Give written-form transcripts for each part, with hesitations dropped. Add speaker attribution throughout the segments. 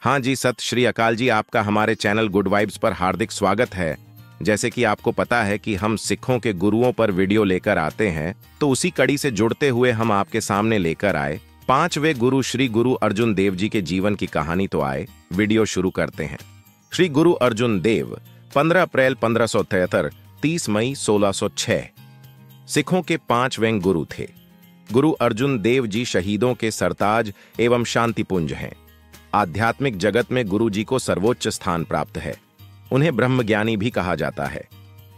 Speaker 1: हाँ जी, सत श्री अकाल जी। आपका हमारे चैनल गुड वाइब्स पर हार्दिक स्वागत है। जैसे कि आपको पता है कि हम सिखों के गुरुओं पर वीडियो लेकर आते हैं, तो उसी कड़ी से जुड़ते हुए हम आपके सामने लेकर आए 5वें गुरु श्री गुरु अर्जुन देव जी के जीवन की कहानी। तो आए वीडियो शुरू करते हैं। श्री गुरु अर्जुन देव 15 अप्रैल 1573, 30 मई 1606 सिखों के 5वें गुरु थे। गुरु अर्जुन देव जी शहीदों के सरताज एवं शांतिपुंज हैं। आध्यात्मिक जगत में गुरु जी को सर्वोच्च स्थान प्राप्त है। उन्हें ब्रह्मज्ञानी भी कहा जाता है।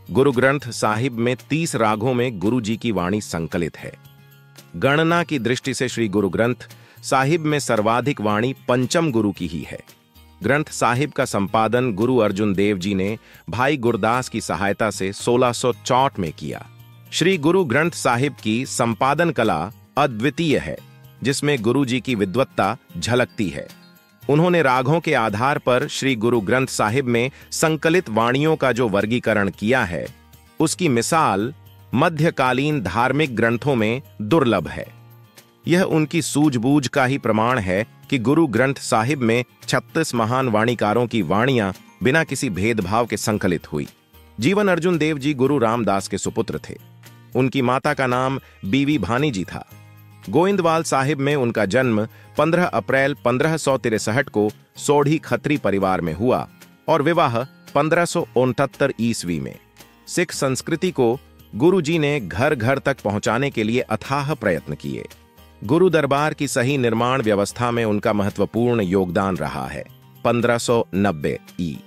Speaker 1: गुरु ग्रंथ साहिब में 30 रागों में गुरु जी की वाणी संकलित है। गणना की दृष्टि से श्री गुरु ग्रंथ साहिब में सर्वाधिक वाणी पंचम गुरु की ही है। ग्रंथ साहिब का संपादन गुरु अर्जुन देव जी ने भाई गुरदास की सहायता से 1664 में किया। श्री गुरु ग्रंथ साहिब की संपादन कला अद्वितीय है, जिसमें गुरु जी की विद्वत्ता झलकती है। उन्होंने रागों के आधार पर श्री गुरु ग्रंथ साहिब में संकलित वाणियों का जो वर्गीकरण किया है, उसकी मिसाल मध्यकालीन धार्मिक ग्रंथों में दुर्लभ है। यह उनकी सूझबूझ का ही प्रमाण है कि गुरु ग्रंथ साहिब में 36 महान वाणीकारों की वाणियां बिना किसी भेदभाव के संकलित हुई। जीवन अर्जुन देव जी गुरु रामदास के सुपुत्र थे। उनकी माता का नाम बीवी भानी जी था। गोइंदवाल साहिब में उनका जन्म 15 अप्रैल 1563 को सोढ़ी खत्री परिवार में हुआ और विवाह 1569 ईस्वी में। सिख संस्कृति को गुरु जी ने घर घर तक पहुंचाने के लिए अथाह प्रयत्न किए। गुरु दरबार की सही निर्माण व्यवस्था में उनका महत्वपूर्ण योगदान रहा है। 1590 ई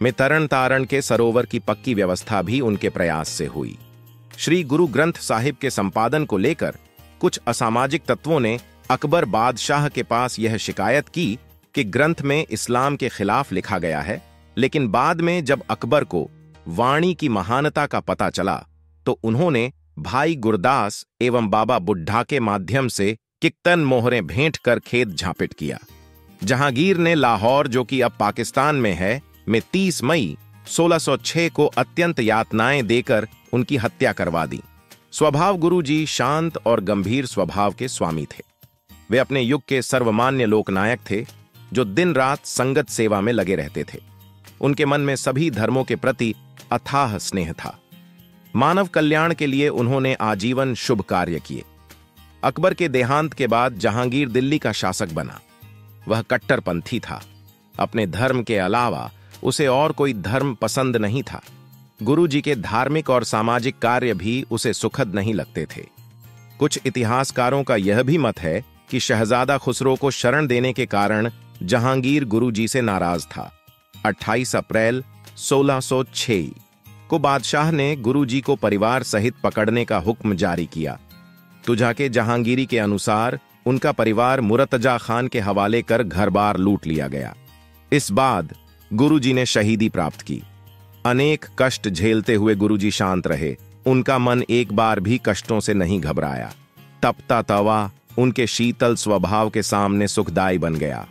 Speaker 1: में तरण तारण के सरोवर की पक्की व्यवस्था भी उनके प्रयास से हुई। श्री गुरु ग्रंथ साहिब के संपादन को लेकर कुछ असामाजिक तत्वों ने अकबर बादशाह के पास यह शिकायत की कि ग्रंथ में इस्लाम के खिलाफ लिखा गया है, लेकिन बाद में जब अकबर को वाणी की महानता का पता चला तो उन्होंने भाई गुरदास एवं बाबा बुढ़ा के माध्यम से किक्तन मोहरें भेंट कर खेत झापिट किया। जहांगीर ने लाहौर, जो कि अब पाकिस्तान में है, में 30 मई 1606 को अत्यंत यातनाएं देकर उनकी हत्या करवा दी। स्वभाव गुरु जी शांत और गंभीर स्वभाव के स्वामी थे। वे अपने युग के सर्वमान्य लोकनायक थे, जो दिन रात संगत सेवा में लगे रहते थे। उनके मन में सभी धर्मों के प्रति अथाह स्नेह था। मानव कल्याण के लिए उन्होंने आजीवन शुभ कार्य किए। अकबर के देहांत के बाद जहांगीर दिल्ली का शासक बना। वह कट्टरपंथी था। अपने धर्म के अलावा उसे और कोई धर्म पसंद नहीं था। गुरु जी के धार्मिक और सामाजिक कार्य भी उसे सुखद नहीं लगते थे। कुछ इतिहासकारों का यह भी मत है कि शहजादा खुसरो को शरण देने के कारण जहांगीर गुरु जी से नाराज था। 28 अप्रैल 1606 को बादशाह ने गुरु जी को परिवार सहित पकड़ने का हुक्म जारी किया। तुझा के जहांगीरी के अनुसार उनका परिवार मुर्तजा खान के हवाले कर घर बार लूट लिया गया। इस बाद गुरु जी ने शहीदी प्राप्त की। अनेक कष्ट झेलते हुए गुरु जी शांत रहे। उनका मन एक बार भी कष्टों से नहीं घबराया। तपता तवा उनके शीतल स्वभाव के सामने सुखदाई बन गया।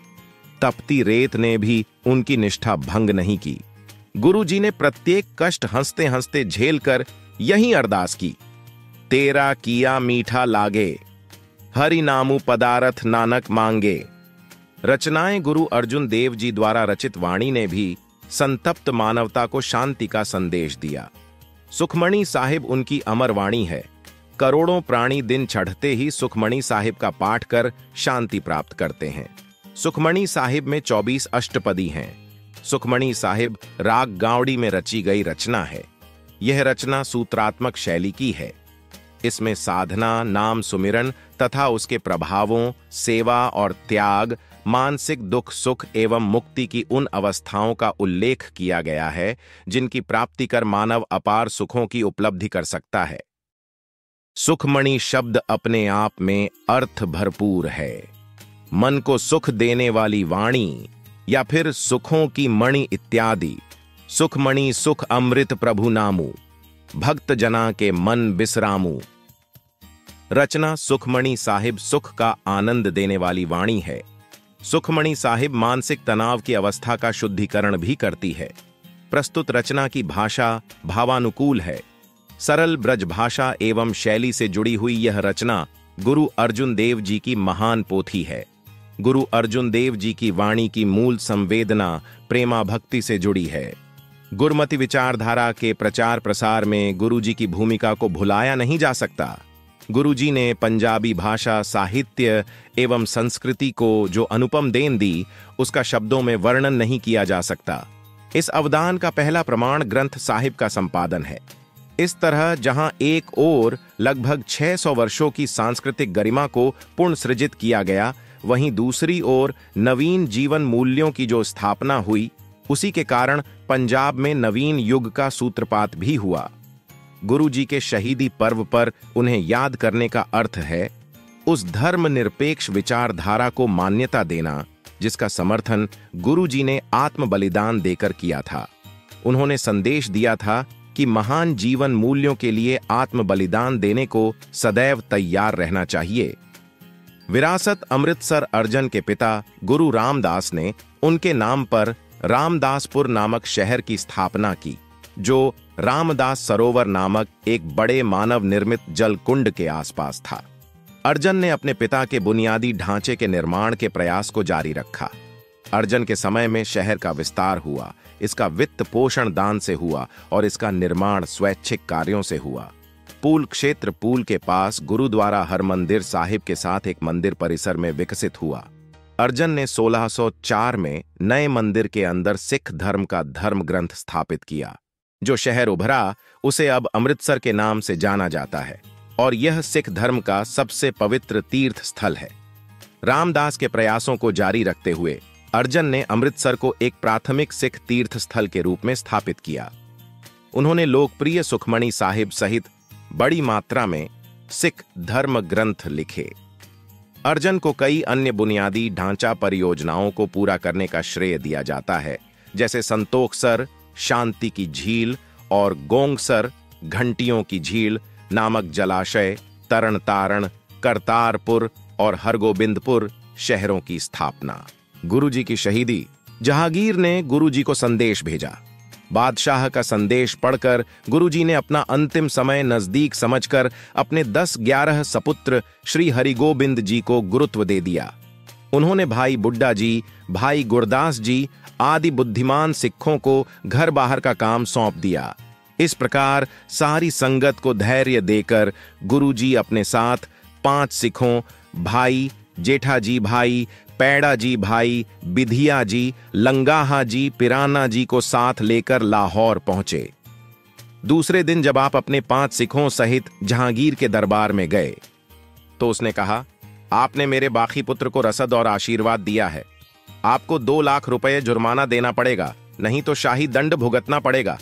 Speaker 1: तपती रेत ने भी उनकी निष्ठा भंग नहीं की। गुरु जी ने प्रत्येक कष्ट हंसते हंसते झेलकर यही अरदास की, तेरा किया मीठा लागे, हरि नामु पदारथ नानक मांगे। रचनाएं गुरु अर्जुन देव जी द्वारा रचित वाणी ने भी संतप्त मानवता को शांति का संदेश दिया। सुखमणि साहिब उनकी अमर वाणी है। करोड़ों प्राणी दिन चढ़ते ही सुखमणि साहिब का पाठ कर शांति प्राप्त करते हैं। सुखमणि साहिब में 24 अष्टपदी हैं। सुखमणि साहिब राग गावड़ी में रची गई रचना है। यह रचना सूत्रात्मक शैली की है। इसमें साधना, नाम सुमिरन तथा उसके प्रभावों, सेवा और त्याग, मानसिक दुख सुख एवं मुक्ति की उन अवस्थाओं का उल्लेख किया गया है जिनकी प्राप्ति कर मानव अपार सुखों की उपलब्धि कर सकता है। सुखमणि शब्द अपने आप में अर्थ भरपूर है। मन को सुख देने वाली वाणी या फिर सुखों की मणि इत्यादि। सुखमणि सुख अमृत प्रभु नामू, भक्त जना के मन बिसरामू। रचना सुखमणि साहिब सुख का आनंद देने वाली वाणी है। सुखमणि साहिब मानसिक तनाव की अवस्था का शुद्धिकरण भी करती है। प्रस्तुत रचना की भाषा भावानुकूल है। सरल ब्रज भाषा एवं शैली से जुड़ी हुई यह रचना गुरु अर्जुन देव जी की महान पोथी है। गुरु अर्जुन देव जी की वाणी की मूल संवेदना प्रेमा भक्ति से जुड़ी है। गुरमति विचारधारा के प्रचार प्रसार में गुरु जी की भूमिका को भुलाया नहीं जा सकता। गुरु जी ने पंजाबी भाषा, साहित्य एवं संस्कृति को जो अनुपम देन दी, उसका शब्दों में वर्णन नहीं किया जा सकता। इस अवदान का पहला प्रमाण ग्रंथ साहिब का संपादन है। इस तरह जहां एक ओर लगभग 600 वर्षों की सांस्कृतिक गरिमा को पुनर्सृजित किया गया, वहीं दूसरी ओर नवीन जीवन मूल्यों की जो स्थापना हुई, उसी के कारण पंजाब में नवीन युग का सूत्रपात भी हुआ। गुरु जी के शहीदी पर्व पर उन्हें याद करने का अर्थ है उस धर्मनिरपेक्ष विचारधारा को मान्यता देना जिसका समर्थन गुरु जी ने आत्म बलिदान देकर किया था। उन्होंने संदेश दिया था कि महान जीवन मूल्यों के लिए आत्म बलिदान देने को सदैव तैयार रहना चाहिए। विरासत अमृतसर अर्जन के पिता गुरु रामदास ने उनके नाम पर रामदासपुर नामक शहर की स्थापना की, जो रामदास सरोवर नामक एक बड़े मानव निर्मित जल कुंड के आसपास था। अर्जन ने अपने पिता के बुनियादी ढांचे के निर्माण के प्रयास को जारी रखा। अर्जन के समय में शहर का विस्तार हुआ, इसका वित्त पोषण दान से हुआ और इसका निर्माण स्वैच्छिक कार्यों से हुआ। पूल क्षेत्र पूल के पास गुरुद्वारा हरमंदिर साहिब के साथ एक मंदिर परिसर में विकसित हुआ। अर्जन ने 1604 में नए मंदिर के अंदर सिख धर्म का धर्म ग्रंथ स्थापित किया। जो शहर उभरा उसे अब अमृतसर के नाम से जाना जाता है और यह सिख धर्म का सबसे पवित्र तीर्थ स्थल है। रामदास के प्रयासों को जारी रखते हुए अर्जन ने अमृतसर को एक प्राथमिक सिख तीर्थ स्थल के रूप में स्थापित किया। उन्होंने लोकप्रिय सुखमणि साहिब सहित बड़ी मात्रा में सिख धर्म ग्रंथ लिखे। अर्जन को कई अन्य बुनियादी ढांचा परियोजनाओं को पूरा करने का श्रेय दिया जाता है, जैसे संतोखसर, शांति की झील और गोंगसर घंटियों की झील नामक जलाशय, तरण तारण, करतारपुर और हरगोबिंदपुर शहरों की स्थापना। गुरुजी की शहीदी। जहांगीर ने गुरुजी को संदेश भेजा। बादशाह का संदेश पढ़कर गुरुजी ने अपना अंतिम समय नजदीक समझकर अपने 10-11 सपुत्र श्री हरिगोबिंद जी को गुरुत्व दे दिया। उन्होंने भाई बुड्ढा जी, भाई गुरदास जी आदि बुद्धिमान सिखों को घर बाहर का काम सौंप दिया। इस प्रकार सारी संगत को धैर्य देकर गुरुजी अपने साथ 5 सिखों भाई जेठा जी भाई, पैड़ा जी भाई, बिधिया जी, लंगाहा जी, पिराना जी को साथ लेकर लाहौर पहुंचे। दूसरे दिन जब आप अपने 5 सिखों सहित जहांगीर के दरबार में गए तो उसने कहा, आपने मेरे बाकी पुत्र को रसद और आशीर्वाद दिया है। आपको 2 लाख रुपए जुर्माना देना पड़ेगा, नहीं तो शाही दंड भुगतना पड़ेगा।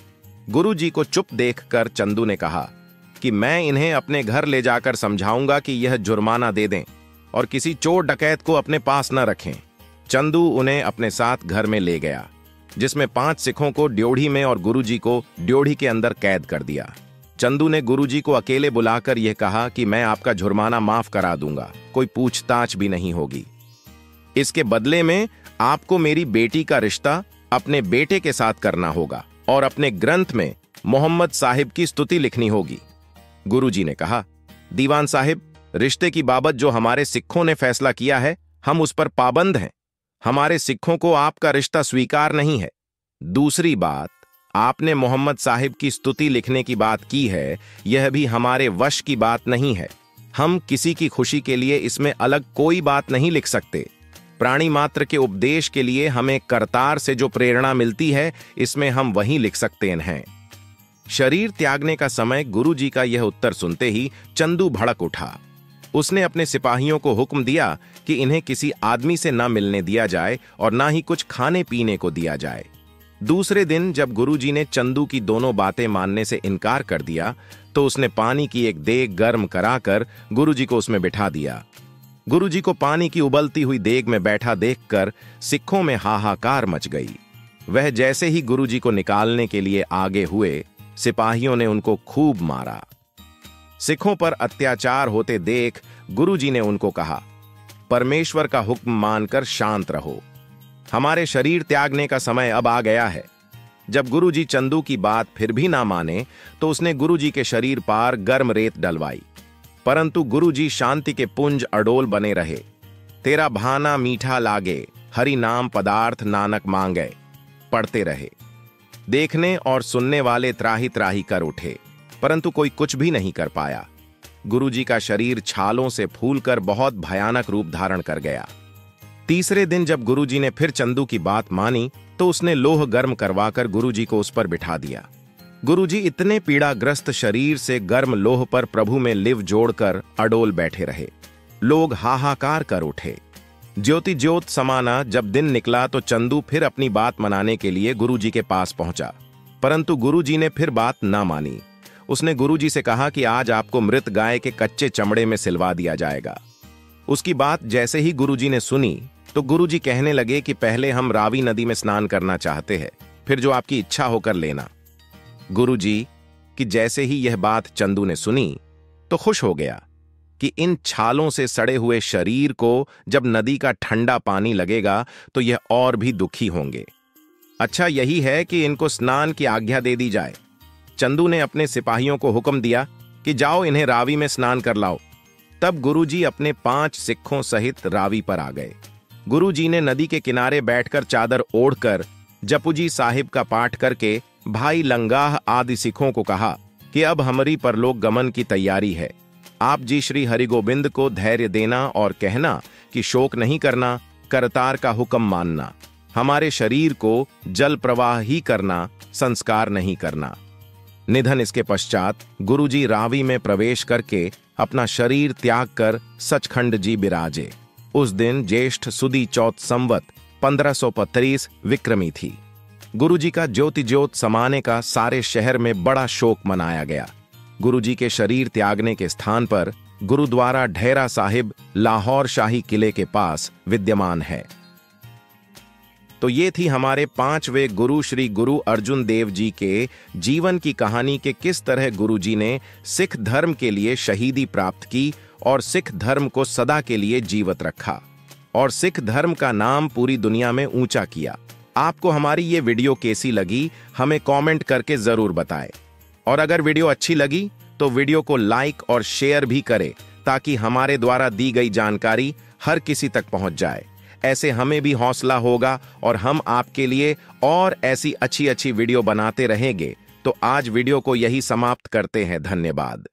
Speaker 1: गुरुजी को चुप देखकर चंदू ने कहा कि मैं इन्हें अपने घर ले जाकर समझाऊंगा कि यह जुर्माना दे दें और किसी चोर डकैत को अपने पास न रखें। चंदू उन्हें अपने साथ घर में ले गया, जिसमें 5 सिखों को ड्योढ़ी में और गुरुजी को ड्योढ़ी के अंदर कैद कर दिया। चंदू ने गुरुजी को अकेले बुलाकर यह कहा कि मैं आपका जुर्माना माफ करा दूंगा, कोई पूछताछ भी नहीं होगी। इसके बदले में आपको मेरी बेटी का रिश्ता अपने बेटे के साथ करना होगा और अपने ग्रंथ में मोहम्मद साहिब की स्तुति लिखनी होगी। गुरुजी ने कहा, दीवान साहिब, रिश्ते की बाबत जो हमारे सिखों ने फैसला किया है, हम उस पर पाबंद हैं। हमारे सिखों को आपका रिश्ता स्वीकार नहीं है। दूसरी बात, आपने मोहम्मद साहिब की स्तुति लिखने की बात की है, यह भी हमारे वश की बात नहीं है। हम किसी की खुशी के लिए इसमें अलग कोई बात नहीं लिख सकते। प्राणी मात्र के उपदेश के लिए हमें करतार से जो प्रेरणा मिलती है, इसमें हम वही लिख सकते हैं। शरीर त्यागने का समय गुरुजी का यह उत्तर सुनते ही चंदू भड़क उठा। उसने अपने सिपाहियों को हुक्म दिया कि इन्हें किसी आदमी से न मिलने दिया जाए और न ही कुछ खाने पीने को दिया जाए। दूसरे दिन जब गुरुजी ने चंदू की दोनों बातें मानने से इनकार कर दिया तो उसने पानी की एक देग गर्म कराकर गुरुजी को उसमें बिठा दिया। गुरुजी को पानी की उबलती हुई देग में बैठा देखकर सिखों में हाहाकार मच गई। वह जैसे ही गुरुजी को निकालने के लिए आगे हुए, सिपाहियों ने उनको खूब मारा। सिखों पर अत्याचार होते देख गुरुजी ने उनको कहा, परमेश्वर का हुक्म मानकर शांत रहो। हमारे शरीर त्यागने का समय अब आ गया है। जब गुरुजी चंदू की बात फिर भी ना माने तो उसने गुरुजी के शरीर पार गर्म रेत डलवाई, परंतु गुरुजी शांति के पुंज अडोल बने रहे। तेरा भाना मीठा लागे, हरि नाम पदार्थ नानक मांगे। पढ़ते रहे। देखने और सुनने वाले त्राही त्राही कर उठे, परंतु कोई कुछ भी नहीं कर पाया। गुरुजी का शरीर छालों से फूलकर बहुत भयानक रूप धारण कर गया। तीसरे दिन जब गुरुजी ने फिर चंदू की बात मानी तो उसने लोह गर्म करवाकर गुरुजी को उस पर बिठा दिया। गुरुजी इतने पीड़ाग्रस्त शरीर से गर्म लोह पर प्रभु में लिव जोड़कर अडोल बैठे रहे। लोग हाहाकार कर उठे। ज्योति ज्योत समाना जब दिन निकला तो चंदू फिर अपनी बात मनाने के लिए गुरुजी के पास पहुंचा, परंतु गुरुजी ने फिर बात ना मानी। उसने गुरुजी से कहा कि आज आपको मृत गाय के कच्चे चमड़े में सिलवा दिया जाएगा। उसकी बात जैसे ही गुरुजी ने सुनी तो गुरुजी कहने लगे कि पहले हम रावी नदी में स्नान करना चाहते हैं, फिर जो आपकी इच्छा होकर लेना। गुरुजी कि जैसे ही यह बात चंदू ने सुनी तो खुश हो गया कि इन छालों से सड़े हुए शरीर को जब नदी का ठंडा पानी लगेगा तो यह और भी दुखी होंगे। अच्छा यही है कि इनको स्नान की आज्ञा दे दी जाए। चंदू ने अपने सिपाहियों को हुक्म दिया कि जाओ इन्हें रावी में स्नान कर लाओ। तब गुरुजी अपने 5 सिखों सहित रावी पर आ गए। गुरुजी ने नदी के किनारे बैठकर चादर ओढ़कर जपुजी साहिब का पाठ करके भाई लंगाह आदि सिखों को कहा कि अब हमारी परलोक गमन की तैयारी है। आप जी श्री हरिगोविंद को धैर्य देना और कहना कि शोक नहीं करना, करतार का हुक्म मानना, हमारे शरीर को जल प्रवाह ही करना, संस्कार नहीं करना। निधन इसके पश्चात गुरुजी रावी में प्रवेश करके अपना शरीर त्याग कर सचखंड जी बिराजे। उस दिन ज्येष्ठ सुदी चौथ संवत 1535 विक्रमी थी। गुरुजी का ज्योति ज्योत समाने का सारे शहर में बड़ा शोक मनाया गया। गुरुजी के शरीर त्यागने के स्थान पर गुरुद्वारा ढेरा साहिब लाहौर शाही किले के पास विद्यमान है। तो ये थी हमारे 5वें गुरु श्री गुरु अर्जुन देव जी के जीवन की कहानी के किस तरह गुरुजी ने सिख धर्म के लिए शहीदी प्राप्त की और सिख धर्म को सदा के लिए जीवित रखा और सिख धर्म का नाम पूरी दुनिया में ऊंचा किया। आपको हमारी ये वीडियो कैसी लगी हमें कमेंट करके जरूर बताएं। और अगर वीडियो अच्छी लगी तो वीडियो को लाइक और शेयर भी करें ताकि हमारे द्वारा दी गई जानकारी हर किसी तक पहुंच जाए। ऐसे हमें भी हौसला होगा और हम आपके लिए और ऐसी अच्छी अच्छी वीडियो बनाते रहेंगे। तो आज वीडियो को यही समाप्त करते हैं। धन्यवाद।